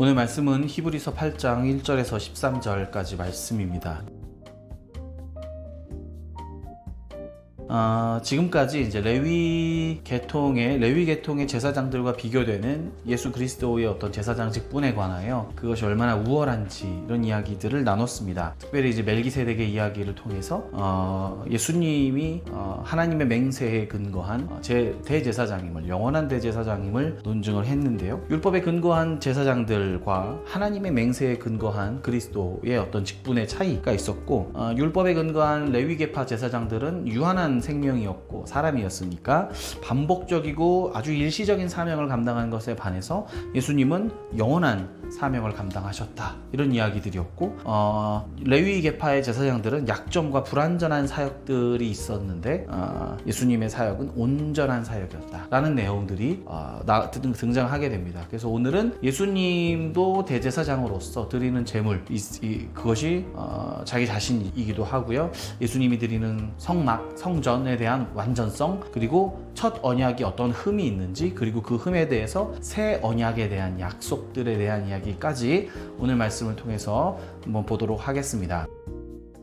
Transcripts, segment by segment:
오늘 말씀은 히브리서 8장 1절에서 13절까지 말씀입니다. 지금까지 이제 레위 계통의 제사장들과 비교되는 예수 그리스도의 어떤 제사장 직분에 관하여 그것이 얼마나 우월한지 이런 이야기들을 나눴습니다. 특별히 이제 멜기세덱의 이야기를 통해서 예수님이 하나님의 맹세에 근거한 대제사장임을, 영원한 대제사장임을 논증을 했는데요. 율법에 근거한 제사장들과 하나님의 맹세에 근거한 그리스도의 어떤 직분의 차이가 있었고, 율법에 근거한 레위계파 제사장들은 유한한 생명이었고 사람이었으니까 반복적이고 아주 일시적인 사명을 감당하는 것에 반해서 예수님은 영원한 사명을 감당하셨다, 이런 이야기들이었고, 레위 계파의 제사장들은 약점과 불완전한 사역들이 있었는데 예수님의 사역은 온전한 사역이었다 라는 내용들이 등장하게 됩니다. 그래서 오늘은 예수님도 대제사장으로서 드리는 제물, 그것이 자기 자신이기도 하고요, 예수님이 드리는 성전에 대한 완전성, 그리고 첫 언약이 어떤 흠이 있는지, 그리고 그 흠에 대해서 새 언약에 대한 약속들에 대한 이야기까지 오늘 말씀을 통해서 한번 보도록 하겠습니다.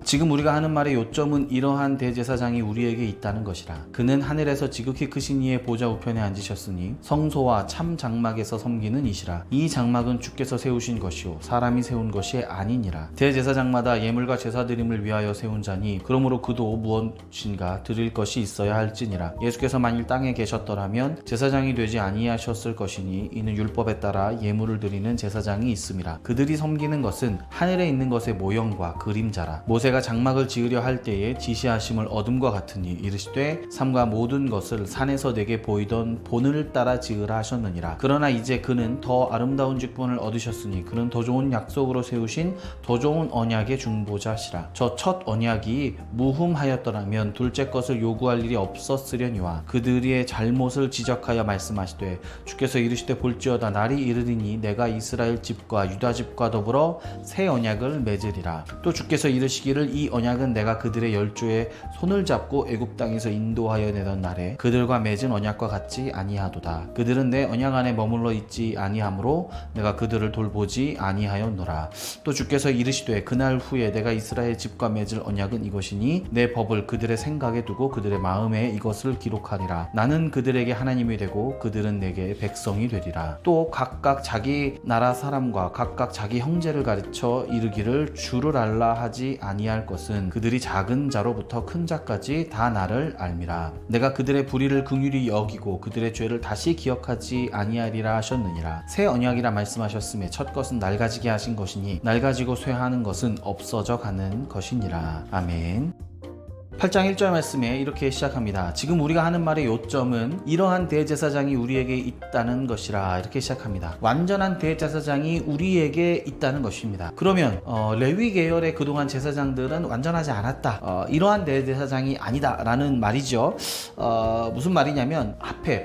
지금 우리가 하는 말의 요점은 이러한 대제사장이 우리에게 있다는 것이라. 그는 하늘에서 지극히 크신 이의 보좌 우편에 앉으셨으니 성소와 참 장막에서 섬기는 이시라. 이 장막은 주께서 세우신 것이요 사람이 세운 것이 아니니라. 대제사장마다 예물과 제사드림을 위하여 세운 자니 그러므로 그도 무엇인가 드릴 것이 있어야 할지니라. 예수께서 만일 땅에 계셨더라면 제사장이 되지 아니하셨을 것이니 이는 율법에 따라 예물을 드리는 제사장이 있음이라. 그들이 섬기는 것은 하늘에 있는 것의 모형과 그림자라. 모세가 장막을 지으려 할 때에 지시하심을 얻음과 같으니 이르시되 삼가 모든 것을 산에서 내게 보이던 본을 따라 지으라 하셨느니라. 그러나 이제 그는 더 아름다운 직분을 얻으셨으니 그는 더 좋은 약속으로 세우신 더 좋은 언약의 중보자시라. 저 첫 언약이 무흠하였더라면 둘째 것을 요구할 일이 없었으려니와 그들의 잘못을 지적하여 말씀하시되 주께서 이르시되 볼지어다 날이 이르리니 내가 이스라엘 집과 유다 집과 더불어 새 언약을 맺으리라. 또 주께서 이르시기를 이 언약은 내가 그들의 열조의 손을 잡고 애굽 땅에서 인도하여 내던 날에 그들과 맺은 언약과 같지 아니하도다. 그들은 내 언약 안에 머물러 있지 아니하므로 내가 그들을 돌보지 아니하였노라. 또 주께서 이르시되 그날 후에 내가 이스라엘 집과 맺을 언약은 이것이니 내 법을 그들의 생각에 두고 그들의 마음에 이것을 기록하리라. 나는 그들에게 하나님이 되고 그들은 내게 백성이 되리라. 또 각각 자기 나라 사람과 각각 자기 형제를 가르쳐 이르기를 주를 알라 하지 아니할 것은 그들이 작은 자로부터 큰 자까지 다 나를 알미라. 내가 그들의 불의를 긍휼히 여기고 그들의 죄를 다시 기억하지 아니하리라 하셨느니라. 새 언약이라 말씀하셨음에 첫 것은 낡아지게 하신 것이니 낡아지고 쇠하는 것은 없어져 가는 것이니라. 아멘. 8장 1절 말씀에 이렇게 시작합니다. 지금 우리가 하는 말의 요점은 이러한 대제사장이 우리에게 있다는 것이라, 이렇게 시작합니다. 완전한 대제사장이 우리에게 있다는 것입니다. 그러면 레위 계열의 그동안 제사장들은 완전하지 않았다, 이러한 대제사장이 아니다 라는 말이죠. 무슨 말이냐면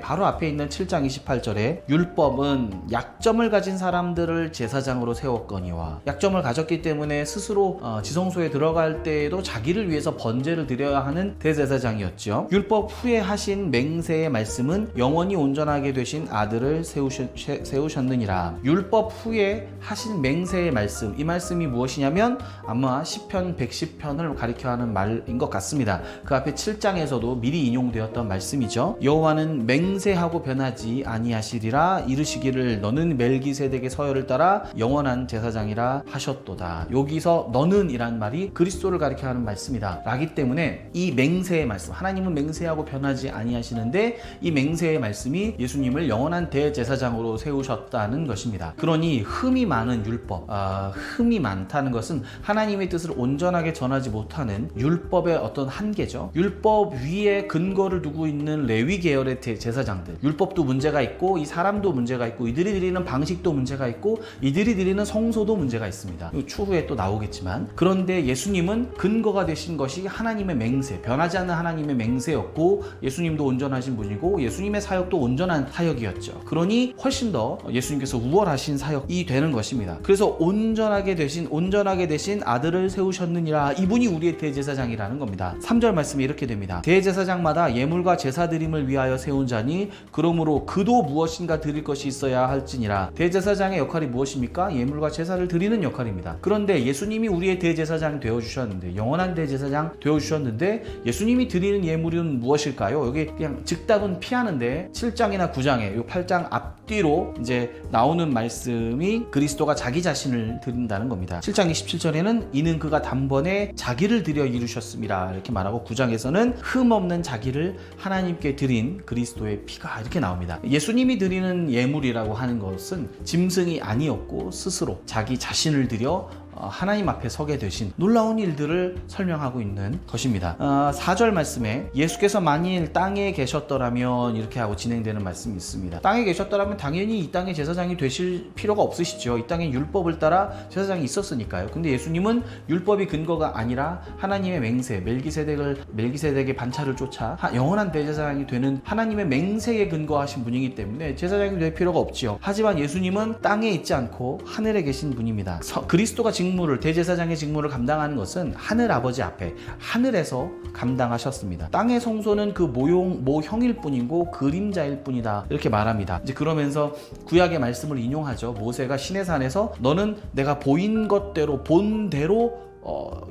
바로 앞에 있는 7장 28절에 율법은 약점을 가진 사람들을 제사장으로 세웠거니와, 약점을 가졌기 때문에 스스로 지성소에 들어갈 때에도 자기를 위해서 번제를 드려야 하는 대제사장이었죠. 율법 후에 하신 맹세의 말씀은 영원히 온전하게 되신 아들을 세우셨느니라. 율법 후에 하신 맹세의 말씀, 이 말씀이 무엇이냐면 아마 시편 110편을 가리켜 하는 말인 것 같습니다. 그 앞에 7장에서도 미리 인용되었던 말씀이죠. 여호와는 맹세하고 변하지 아니하시리라. 이르시기를 너는 멜기세덱의 서열을 따라 영원한 제사장이라 하셨도다. 여기서 너는 이란 말이 그리스도를 가리켜 하는 말씀이다 라기 때문에 이 맹세의 말씀, 하나님은 맹세하고 변하지 아니하시는데 이 맹세의 말씀이 예수님을 영원한 대제사장으로 세우셨다는 것입니다. 그러니 흠이 많은 율법, 흠이 많다는 것은 하나님의 뜻을 온전하게 전하지 못하는 율법의 어떤 한계죠. 율법 위에 근거를 두고 있는 레위 계열의 제사장들, 율법도 문제가 있고 이 사람도 문제가 있고 이들이 드리는 방식도 문제가 있고 이들이 드리는 성소도 문제가 있습니다. 추후에 또 나오겠지만, 그런데 예수님은 근거가 되신 것이 하나님의 맹세, 변하지 않는 하나님의 맹세였고 예수님도 온전하신 분이고 예수님의 사역도 온전한 사역이었죠. 그러니 훨씬 더 예수님께서 우월하신 사역이 되는 것입니다. 그래서 온전하게 되신 아들을 세우셨느니라. 이분이 우리의 대제사장이라는 겁니다. 3절 말씀이 이렇게 됩니다. 대제사장마다 예물과 제사 드림을 위하여 세운 자니 그러므로 그도 무엇인가 드릴 것이 있어야 할지니라. 대제사장의 역할이 무엇입니까? 예물과 제사를 드리는 역할입니다. 그런데 예수님이 우리의 대제사장 되어주셨는데, 영원한 대제사장 되어주셨는데 예수님이 드리는 예물은 무엇일까요? 여기 그냥 즉답은 피하는데 7장이나 9장에 이 8장 앞뒤로 이제 나오는 말씀이 그리스도가 자기 자신을 드린다는 겁니다. 7장 27절에는 이는 그가 단번에 자기를 드려 이루셨습니다 이렇게 말하고, 9장에서는 흠없는 자기를 하나님께 드린 그리스도의 피가 이렇게 나옵니다. 예수님이 드리는 예물이라고 하는 것은 짐승이 아니었고 스스로 자기 자신을 드려 하나님 앞에 서게 되신 놀라운 일들을 설명하고 있는 것입니다. 4절 말씀에 예수께서 만일 땅에 계셨더라면 이렇게 하고 진행되는 말씀이 있습니다. 땅에 계셨더라면 당연히 이 땅의 제사장이 되실 필요가 없으시죠. 이 땅에 율법을 따라 제사장이 있었으니까요. 근데 예수님은 율법이 근거가 아니라 하나님의 맹세, 멜기세덱의 반차를 쫓아 영원한 대제사장이 되는 하나님의 맹세에 근거하신 분이기 때문에 제사장이 될 필요가 없지요. 하지만 예수님은 땅에 있지 않고 하늘에 계신 분입니다. 그리스도가 대제사장의 직무를 감당하는 것은 하늘 아버지 앞에 하늘에서 감당하셨습니다. 땅의 성소는 그 모형일 뿐이고 그림자일 뿐이다 이렇게 말합니다. 이제 그러면서 구약의 말씀을 인용하죠. 모세가 시내산에서 너는 내가 보인 것대로 본대로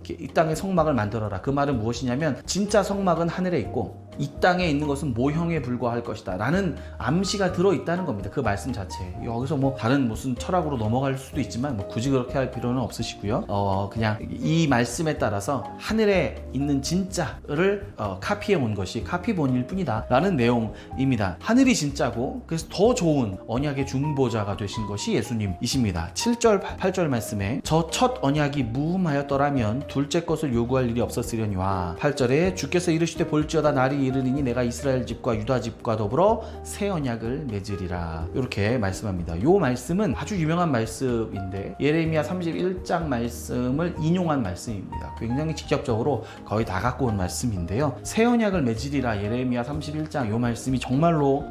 이 땅의 성막을 만들어라. 그 말은 무엇이냐면 진짜 성막은 하늘에 있고 이 땅에 있는 것은 모형에 불과할 것이다 라는 암시가 들어있다는 겁니다. 그 말씀 자체에. 여기서 뭐 다른 무슨 철학으로 넘어갈 수도 있지만 뭐 굳이 그렇게 할 필요는 없으시고요. 그냥 이 말씀에 따라서 하늘에 있는 진짜를 카피해 온 것이 카피본일 뿐이다 라는 내용입니다. 하늘이 진짜고 그래서 더 좋은 언약의 중보자가 되신 것이 예수님이십니다. 7절 8절 말씀에 저 첫 언약이 무흠하였더라면 둘째 것을 요구할 일이 없었으려니와. 8절에 주께서 이르시되 볼지어다 날이 이르리니 내가 이스라엘 집과 유다 집과 더불어 새 언약을 맺으리라 이렇게 말씀합니다. 이 말씀은 아주 유명한 말씀인데 예레미야 31장 말씀을 인용한 말씀입니다. 굉장히 직접적으로 거의 다 갖고 온 말씀인데요. 새 언약을 맺으리라 예레미야 31장 이 말씀이 정말로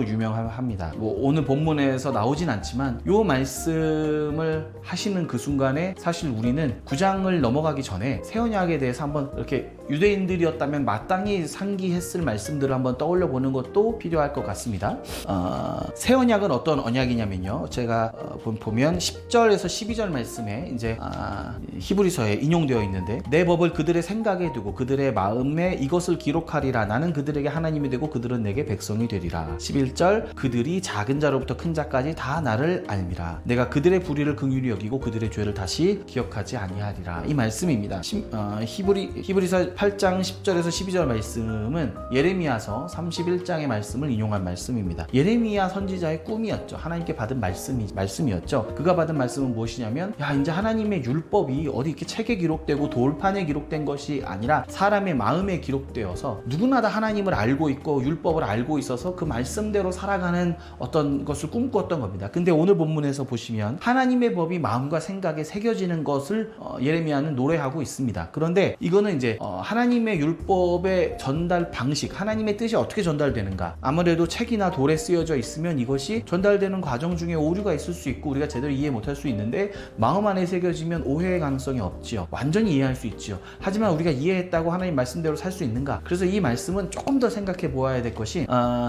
유명합니다. 뭐 오늘 본문에서 나오진 않지만 이 말씀을 하시는 그 순간에 사실 우리는 9장을 넘어가기 전에 새 언약에 대해서 한번 이렇게 유대인들이었다면 마땅히 상기했을 말씀들을 한번 떠올려 보는 것도 필요할 것 같습니다. 새 언약은 어떤 언약이냐면요. 제가 보면 10절에서 12절 말씀에 이제 히브리서에 인용되어 있는데 내 법을 그들의 생각에 두고 그들의 마음에 이것을 기록하리라. 나는 그들에게 하나님이 되고 그들은 내게 백성이 되리라. 11절 그들이 작은 자로부터 큰 자까지 다 나를 알미라. 내가 그들의 불의를 긍휼히 여기고 그들의 죄를 다시 기억하지 아니하리라. 이 말씀입니다. 히브리서 8장 10절에서 12절 말씀은 예레미야서 31장의 말씀을 인용한 말씀입니다. 예레미야 선지자의 꿈이었죠. 하나님께 받은 말씀이었죠. 그가 받은 말씀은 무엇이냐면 이제 하나님의 율법이 어디 이렇게 책에 기록되고 돌판에 기록된 것이 아니라 사람의 마음에 기록되어서 누구나 다 하나님을 알고 있고 율법을 알고 있어서 그 말씀대로 살아가는 어떤 것을 꿈꾸었던 겁니다. 근데 오늘 본문에서 보시면 하나님의 법이 마음과 생각에 새겨지는 것을 예레미야는 노래하고 있습니다. 그런데 이거는 이제 하나님의 율법의 전달 방식, 하나님의 뜻이 어떻게 전달되는가. 아무래도 책이나 돌에 쓰여져 있으면 이것이 전달되는 과정 중에 오류가 있을 수 있고 우리가 제대로 이해 못할 수 있는데 마음 안에 새겨지면 오해의 가능성이 없지요. 완전히 이해할 수 있지요. 하지만 우리가 이해했다고 하나님 말씀대로 살 수 있는가? 그래서 이 말씀은 조금 더 생각해 보아야 될 것이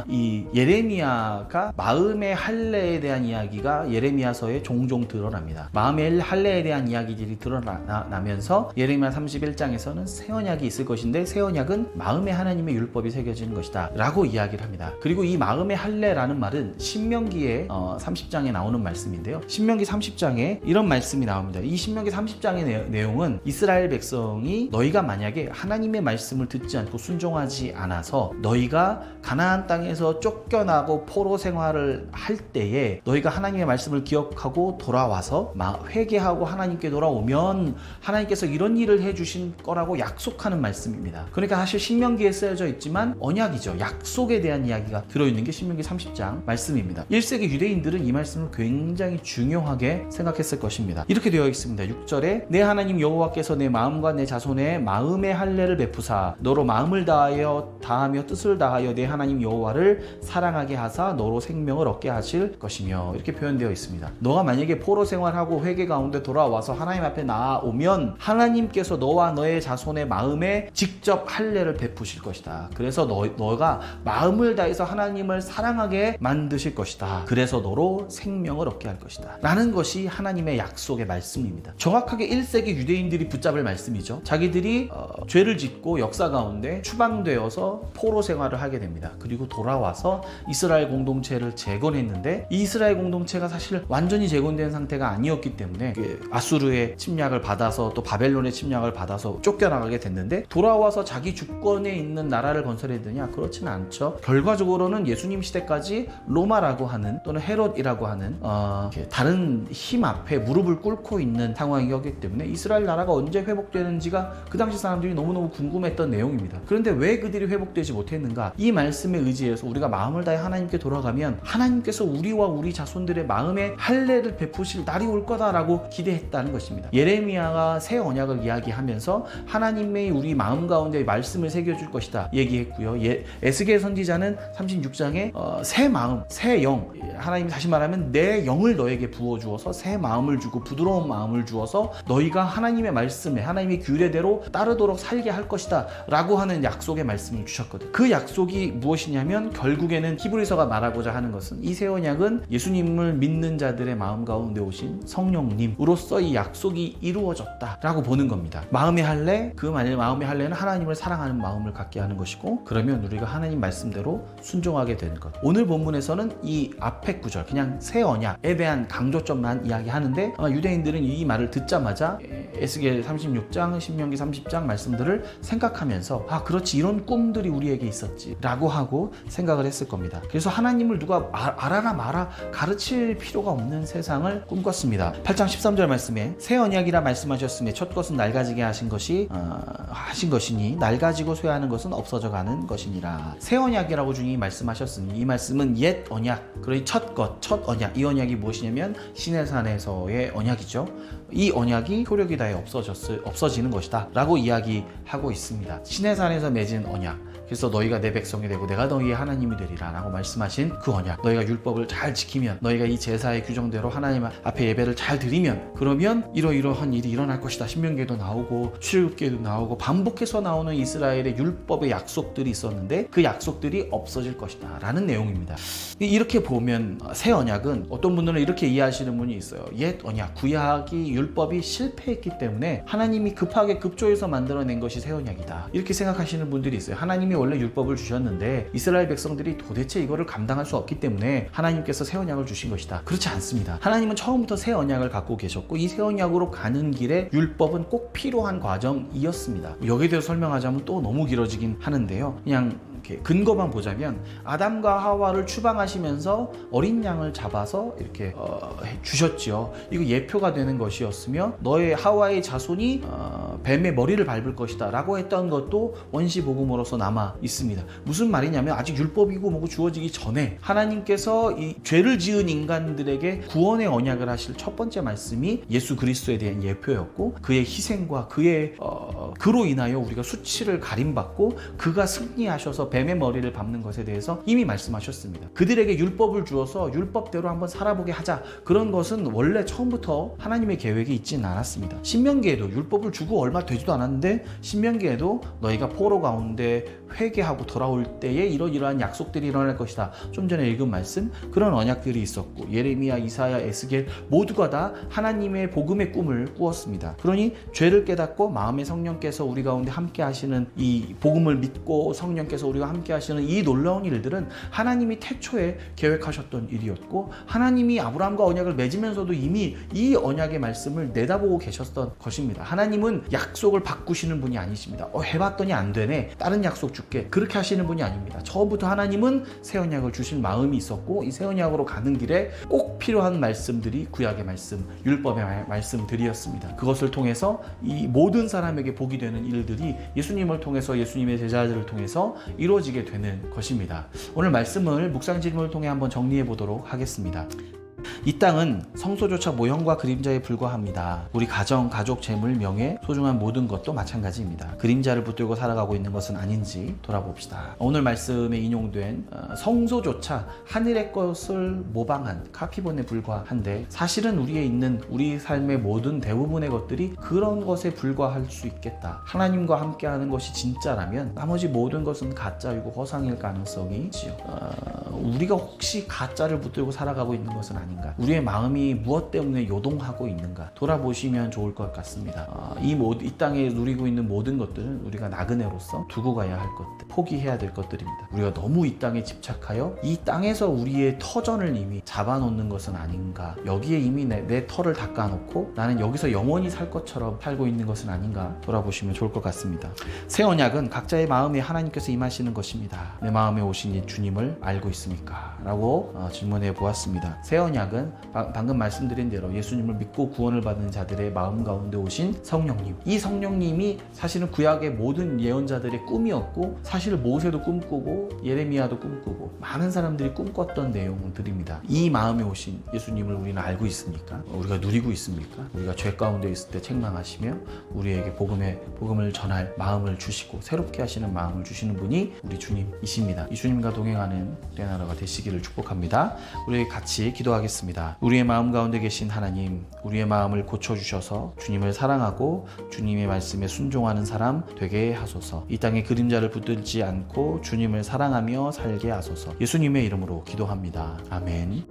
이 예레미야가 마음의 할례에 대한 이야기가 예레미야서에 종종 드러납니다. 마음의 할례에 대한 이야기들이 드러나면서 예레미야 31장에서는 새 언약이 있을 것인데 새 언약은 마음에 하나님의 율법이 새겨지는 것이다 라고 이야기를 합니다. 그리고 이 마음의 할례라는 말은 신명기의 30장에 나오는 말씀인데요. 신명기 30장에 이런 말씀이 나옵니다. 이 신명기 30장의 내용은 이스라엘 백성이 너희가 만약에 하나님의 말씀을 듣지 않고 순종하지 않아서 너희가 가나안 땅에서 쫓겨나고 포로 생활을 할 때에 너희가 하나님의 말씀을 기억하고 돌아와서 회개하고 하나님께 돌아오면 하나님께서 이런 일을 해주신 거라고 약속하는 말씀입니다. 그러니까 사실 신명기에 쓰여져 있지만 언약이죠. 약속에 대한 이야기가 들어있는 게 신명기 30장 말씀입니다. 1세기 유대인들은 이 말씀을 굉장히 중요하게 생각했을 것입니다. 이렇게 되어 있습니다. 6절에 내 하나님 여호와께서 내 마음과 내 자손의 마음의 할례를 베푸사 너로 마음을 다하며 뜻을 다하여 내 하나님 여호와를 사랑하게 하사 너로 생명을 얻게 하실 것이며 이렇게 표현되어 있습니다. 너가 만약에 포로 생활하고 회개 가운데 돌아와서 하나님 앞에 나아오면 하나님께서 너와 너의 자손의 마음에 직접 할례를 베푸실 것이다. 그래서 너가 마음을 다해서 하나님을 사랑하게 만드실 것이다. 그래서 너로 생명을 얻게 할 것이다. 라는 것이 하나님의 약속의 말씀입니다. 정확하게 1세기 유대인들이 붙잡을 말씀이죠. 자기들이 죄를 짓고 역사 가운데 추방되어서 포로 생활을 하게 됩니다. 그리고 돌아와서 이스라엘 공동체를 재건했는데 이 이스라엘 공동체가 사실 완전히 재건된 상태가 아니었기 때문에 아수르의 침략을 받아서 또 바벨론의 침략을 받아서 쫓겨나가게 됐는데 돌아와서 자기 주권에 있는 나라를 건설해야 되냐? 그렇지는 않죠. 결과적으로는 예수님 시대까지 로마라고 하는 또는 헤롯이라고 하는 다른 힘 앞에 무릎을 꿇고 있는 상황이었기 때문에 이스라엘 나라가 언제 회복되는지가 그 당시 사람들이 너무너무 궁금했던 내용입니다. 그런데 왜 그들이 회복되지 못했는가? 이 말씀에 의지해서 우리가 마음을 다해 하나님께 돌아가면 하나님께서 우리와 우리 자손들의 마음에 할례를 베푸실 날이 올 거다라고 기대했다는 것입니다. 예레미야가 새 언약을 이야기하면서 하나님의 우리 마음 가운데 말씀을 새겨줄 것이다 얘기했고요. 에스겔 선지자는 36장에 새 마음, 새 영, 하나님이 다시 말하면 내 영을 너에게 부어주어서 새 마음을 주고 부드러운 마음을 주어서 너희가 하나님의 말씀에 하나님의 규례대로 따르도록 살게 할 것이다 라고 하는 약속의 말씀을 주셨거든. 그 약속이 무엇이냐면 결국에는 히브리서가 말하고자 하는 것은 이 새 언약은 예수님을 믿는 자들의 마음 가운데 오신 성령님으로써 이 약속이 이루어졌다 라고 보는 겁니다. 마음의 할례, 그 마음의 할례는 하나님을 사랑하는 마음을 갖게 하는 것이고 그러면 우리가 하나님 말씀대로 순종하게 되는 것. 오늘 본문에서는 이 앞에 구절 그냥 새 언약에 대한 강조점만 이야기하는데 유대인들은 이 말을 듣자마자 에스겔 36장, 신명기 30장 말씀들을 생각하면서 그렇지 이런 꿈들이 우리에게 있었지 라고 하고 생각을 했을 겁니다. 그래서 하나님을 누가 알아라 마라 가르칠 필요가 없는 세상을 꿈꿨습니다. 8장 13절 말씀에 새 언약이라 말씀하셨으며 첫 것은 낡아지게 하신 것이니 낡아지고 쇠하는 것은 없어져 가는 것이니라. 새 언약이라고 주님이 말씀하셨으니 이 말씀은 옛 언약, 그러니 첫 언약. 이 언약이 무엇이냐면 시내산에서의 언약이죠. 이 언약이 효력이 다해 없어지는 것이다 라고 이야기하고 있습니다. 시내산에서 맺은 언약, 그래서 너희가 내 백성이 되고 내가 너희의 하나님이 되리라 라고 말씀하신 그 언약, 너희가 율법을 잘 지키면, 너희가 이 제사의 규정대로 하나님 앞에 예배를 잘 드리면, 그러면 이러이러한 일이 일어날 것이다. 신명기에도 나오고 출애굽기에도 나오고 반복해서 나오는 이스라엘의 율법의 약속들이 있었는데 그 약속들이 없어질 것이다 라는 내용입니다. 이렇게 보면 새 언약은 어떤 분들은 이렇게 이해하시는 분이 있어요. 옛 언약, 구약이 율법이 실패했기 때문에 하나님이 급하게 급조해서 만들어낸 것이 새 언약이다 이렇게 생각하시는 분들이 있어요. 하나님이 원래 율법을 주셨는데 이스라엘 백성들이 도대체 이거를 감당할 수 없기 때문에 하나님께서 새 언약을 주신 것이다. 그렇지 않습니다. 하나님은 처음부터 새 언약을 갖고 계셨고 이 새 언약으로 가는 길에 율법은 꼭 필요한 과정이었습니다. 여기에 대해서 설명하자면 또 너무 길어지긴 하는데요. 그냥 이렇게 근거만 보자면 아담과 하와를 추방하시면서 어린 양을 잡아서 이렇게 주셨지요. 이거 예표가 되는 것이었으며 너의 하와의 자손이 뱀의 머리를 밟을 것이다 라고 했던 것도 원시복음으로서 남아 있습니다. 무슨 말이냐면 아직 율법이고 뭐고 주어지기 전에 하나님께서 이 죄를 지은 인간들에게 구원의 언약을 하실 첫 번째 말씀이 예수 그리스도에 대한 예표였고 그의 희생과 그로 인하여 우리가 수치를 가림받고 그가 승리하셔서 뱀의 머리를 밟는 것에 대해서 이미 말씀하셨습니다. 그들에게 율법을 주어서 율법대로 한번 살아보게 하자. 그런 것은 원래 처음부터 하나님의 계획이 있지는 않았습니다. 신명기에도 율법을 주고 얼마 되지도 않았는데 신명기에도 너희가 포로 가운데 회개하고 돌아올 때에 이러이러한 약속들이 일어날 것이다. 좀 전에 읽은 말씀 그런 언약들이 있었고 예레미야, 이사야, 에스겔 모두가 다 하나님의 복음의 꿈을 꾸었습니다. 그러니 죄를 깨닫고 마음의 성령께서 우리 가운데 함께 하시는 이 복음을 믿고 성령께서 우리 우리와 함께 하시는 이 놀라운 일들은 하나님이 태초에 계획하셨던 일이었고 하나님이 아브라함과 언약을 맺으면서도 이미 이 언약의 말씀을 내다보고 계셨던 것입니다. 하나님은 약속을 바꾸시는 분이 아니십니다. 해봤더니 안 되네, 다른 약속 줄게, 그렇게 하시는 분이 아닙니다. 처음부터 하나님은 새 언약을 주실 마음이 있었고 이 새 언약으로 가는 길에 꼭 필요한 말씀들이 구약의 말씀, 율법의 말씀들이었습니다. 그것을 통해서 이 모든 사람에게 복이 되는 일들이 예수님을 통해서, 예수님의 제자들을 통해서 이루어지게 되는 것입니다. 오늘 말씀을 묵상 질문을 통해 한번 정리해 보도록 하겠습니다. 이 땅은 성소조차 모형과 그림자에 불과합니다. 우리 가정, 가족, 재물, 명예, 소중한 모든 것도 마찬가지입니다. 그림자를 붙들고 살아가고 있는 것은 아닌지 돌아봅시다. 오늘 말씀에 인용된 성소조차 하늘의 것을 모방한 카피본에 불과한데 사실은 우리에 있는 우리 삶의 모든 대부분의 것들이 그런 것에 불과할 수 있겠다. 하나님과 함께하는 것이 진짜라면 나머지 모든 것은 가짜이고 허상일 가능성이 있지요. 우리가 혹시 가짜를 붙들고 살아가고 있는 것은 아닌가? 우리의 마음이 무엇 때문에 요동하고 있는가 돌아보시면 좋을 것 같습니다. 이 땅에 누리고 있는 모든 것들은 우리가 나그네로서 두고 가야 할 것들, 포기해야 될 것들입니다. 우리가 너무 이 땅에 집착하여 이 땅에서 우리의 터전을 이미 잡아놓는 것은 아닌가, 여기에 이미 내 터를 닦아놓고 나는 여기서 영원히 살 것처럼 살고 있는 것은 아닌가 돌아보시면 좋을 것 같습니다. 새 언약은 각자의 마음에 하나님께서 임하시는 것입니다. 내 마음에 오신 이 주님을 알고 있습니까? 라고 질문해 보았습니다. 새 언약은 방금 말씀드린 대로 예수님을 믿고 구원을 받은 자들의 마음 가운데 오신 성령님, 이 성령님이 사실은 구약의 모든 예언자들의 꿈이었고 사실 모세도 꿈꾸고 예레미야도 꿈꾸고 많은 사람들이 꿈꿨던 내용들입니다. 이 마음에 오신 예수님을 우리는 알고 있습니까? 우리가 누리고 있습니까? 우리가 죄 가운데 있을 때 책망하시며 우리에게 복음을 전할 마음을 주시고 새롭게 하시는 마음을 주시는 분이 우리 주님이십니다. 이 주님과 동행하는 우리 나라가 되시기를 축복합니다. 우리 같이 기도하겠습니다. 우리의 마음 가운데 계신 하나님, 우리의 마음을 고쳐주셔서 주님을 사랑하고 주님의 말씀에 순종하는 사람 되게 하소서. 이 땅의 그림자를 붙들지 않고 주님을 사랑하며 살게 하소서. 예수님의 이름으로 기도합니다. 아멘.